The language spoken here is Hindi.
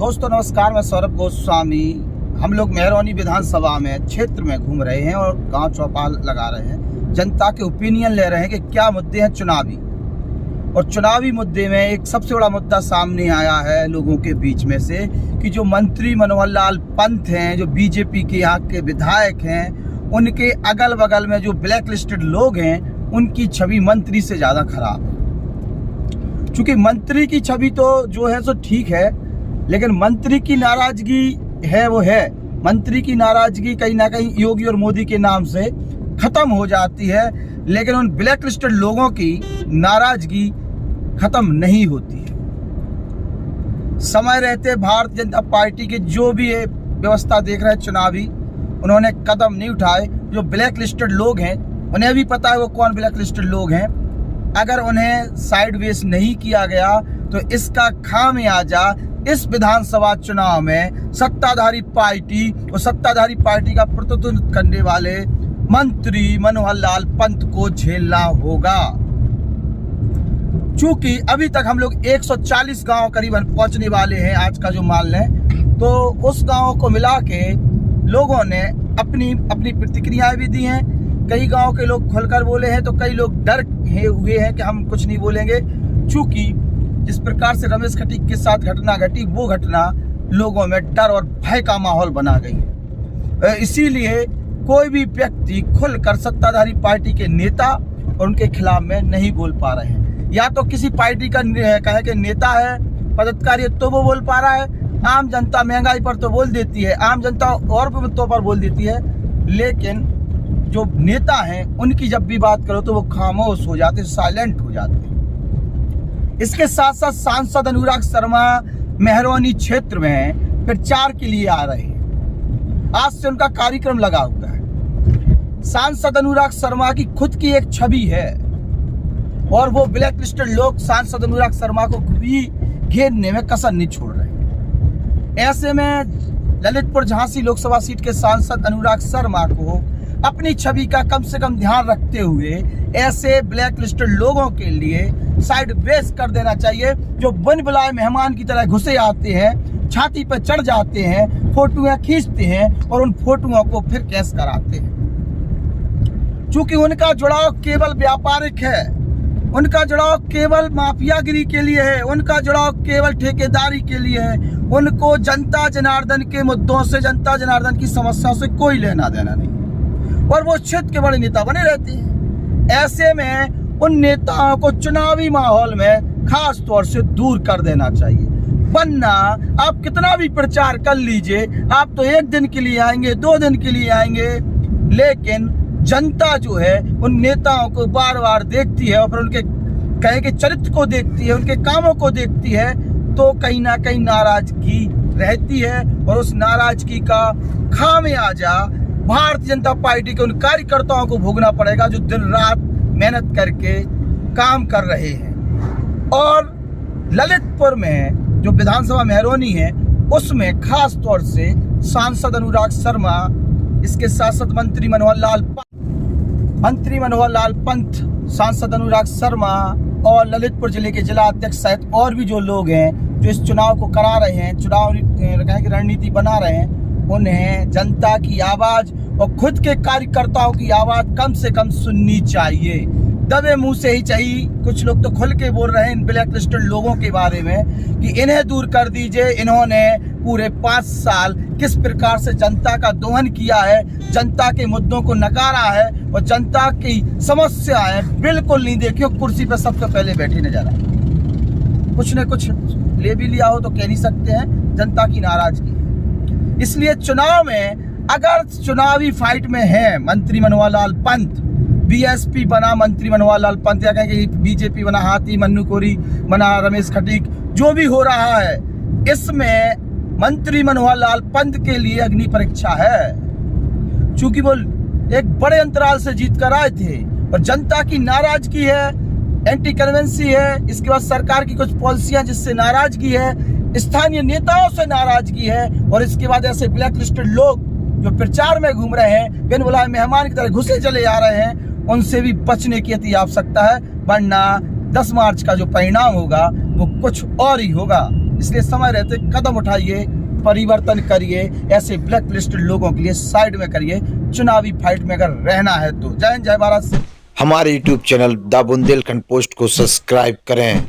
दोस्तों नमस्कार, मैं सौरभ गोस्वामी। हम लोग मेहरौनी विधानसभा में क्षेत्र में घूम रहे हैं और गांव चौपाल लगा रहे हैं। जनता के ओपिनियन ले रहे हैं कि क्या मुद्दे हैं चुनावी। और चुनावी मुद्दे में एक सबसे बड़ा मुद्दा सामने आया है लोगों के बीच में से कि जो मंत्री मनोहर लाल पंत हैं, जो बीजेपी के यहाँ के विधायक हैं, उनके अगल बगल में जो ब्लैक लिस्टेड लोग हैं, उनकी छवि मंत्री से ज़्यादा खराब है। चूँकि मंत्री की छवि तो जो है सो ठीक है, लेकिन मंत्री की नाराजगी है वो है। मंत्री की नाराजगी कहीं ना कहीं योगी और मोदी के नाम से खत्म हो जाती है, लेकिन उन ब्लैक लिस्टेड लोगों की नाराजगी खत्म नहीं होती है। समय रहते भारतीय जनता पार्टी के जो भी ये व्यवस्था देख रहे हैं चुनावी, उन्होंने कदम नहीं उठाए। जो ब्लैक लिस्टेड लोग हैं उन्हें भी पता है वो कौन ब्लैक लिस्टेड लोग हैं। अगर उन्हें साइडवेज नहीं किया गया तो इसका खामियाजा इस विधानसभा चुनाव में सत्ताधारी पार्टी और सत्ताधारी पार्टी का प्रतिनिधित्व करने वाले मंत्री मनोहर लाल पंत को झेलना होगा। चूंकि अभी तक हम लोग 140 गांव करीबन पहुंचने वाले हैं, आज का जो मान लें तो उस गांव को मिला के लोगों ने अपनी अपनी प्रतिक्रियाएं भी दी हैं। कई गांव के लोग खुलकर बोले हैं तो कई लोग डर हुए हैं कि हम कुछ नहीं बोलेंगे। चूंकि जिस प्रकार से रमेश खटीक के साथ घटना घटी, वो घटना लोगों में डर और भय का माहौल बना गई है। इसीलिए कोई भी व्यक्ति खुलकर सत्ताधारी पार्टी के नेता और उनके खिलाफ में नहीं बोल पा रहे हैं। या तो किसी पार्टी का कहे कि नेता है, पदाधिकारी तो वो बोल पा रहा है। आम जनता महंगाई पर तो बोल देती है, आम जनता और भी मुद्दों पर बोल देती है, लेकिन जो नेता हैं उनकी जब भी बात करो तो वो खामोश हो जाते, साइलेंट हो जाते हैं। इसके साथ साथ सांसद अनुराग शर्मा मेहरौनी क्षेत्र में प्रचार के लिए आ रहे हैं। आज से उनका कार्यक्रम लगा हुआ है। सांसद अनुराग शर्मा की खुद की एक छवि है और वो ब्लैक लिस्टेड लोग सांसद अनुराग शर्मा को भी घेरने में कसर नहीं छोड़ रहे। ऐसे में ललितपुर झांसी लोकसभा सीट के सांसद अनुराग शर्मा को अपनी छवि का कम से कम ध्यान रखते हुए ऐसे ब्लैक लिस्टेड लोगों के लिए साइड बेस कर देना चाहिए, जो बिन बुलाए मेहमान की तरह घुसे आते हैं, छाती पर चढ़ जाते हैं, फोटोएं खींचते हैं और उन फोटोओं को फिर कैश कराते हैं। चूंकि उनका जुड़ाव केवल व्यापारिक है, उनका जुड़ाव केवल माफियागिरी के लिए है, उनका जुड़ाव केवल ठेकेदारी के लिए है। उनको जनता जनार्दन के मुद्दों से, जनता जनार्दन की समस्या से कोई लेना देना नहीं और वो क्षेत्र के बड़े नेता बने रहते हैं। ऐसे में उन नेताओं को चुनावी माहौल में खास तौर से दूर कर देना चाहिए। वरना आप कितना भी प्रचार कर लीजिए, आप तो एक दिन के लिए आएंगे, 2 दिन के लिए आएंगे, लेकिन जनता जो है उन नेताओं को बार बार देखती है और फिर उनके कहे के चरित्र को देखती है, उनके कामों को देखती है, तो कहीं ना कहीं नाराजगी रहती है और उस नाराजगी का खामियाजा भारतीय जनता पार्टी के उन कार्यकर्ताओं को भोगना पड़ेगा जो दिन रात मेहनत करके काम कर रहे हैं। और ललितपुर में जो विधानसभा मेहरौनी है उसमें खास तौर से सांसद अनुराग शर्मा, इसके साथ साथ मंत्री मनोहर लाल पंत, सांसद अनुराग शर्मा और ललितपुर जिले के जिला अध्यक्ष सहित और भी जो लोग हैं जो इस चुनाव को करा रहे हैं, चुनाव की रणनीति बना रहे हैं, उन्हें जनता की आवाज और खुद के कार्यकर्ताओं की आवाज कम से कम सुननी चाहिए। दबे मुंह से ही चाहिए। कुछ लोग तो खुल के बोल रहे हैं इन ब्लैक लिस्टेड लोगों के बारे में कि इन्हें दूर कर दीजिए। इन्होंने पूरे 5 साल किस प्रकार से जनता का दोहन किया है, जनता के मुद्दों को नकारा है और जनता की समस्याएं बिल्कुल नहीं देखी। कुर्सी पर सबसे पहले बैठे नजर आए। कुछ न कुछ ले भी लिया हो तो कह नहीं सकते हैं, जनता की नाराजगी। इसलिए चुनाव में अगर चुनावी फाइट में है मंत्री मनोहर लाल पंत, बीएसपी बना मंत्री मनोहर लाल पंत, या कहेंगे बीजेपी बना हाथी मन्नू कोरी बना रमेश खटीक, जो भी हो रहा है इसमें मंत्री मनोहर लाल पंत के लिए अग्नि परीक्षा है। चूंकि वो एक बड़े अंतराल से जीत कर आए थे और जनता की नाराजगी है, एंटी कन्वेंसी है, इसके बाद सरकार की कुछ पॉलिसियां जिससे नाराजगी है, स्थानीय नेताओं से नाराजगी है, और इसके बाद ऐसे ब्लैक लिस्टेड लोग जो प्रचार में घूम रहे हैं, बिन बुलाए मेहमान की तरह घुसे चले आ रहे हैं, उनसे भी बचने की अति आवश्यकता है। वरना 10 मार्च का जो परिणाम होगा वो कुछ और ही होगा। इसलिए समय रहते कदम उठाइए, परिवर्तन करिए, ऐसे ब्लैक लिस्टेड लोगों के लिए साइड में करिए, चुनावी फाइट में अगर रहना है तो। जय हिंद, जय भारत। हमारे YouTube channel the Bundelkhand post को सब्सक्राइब करें।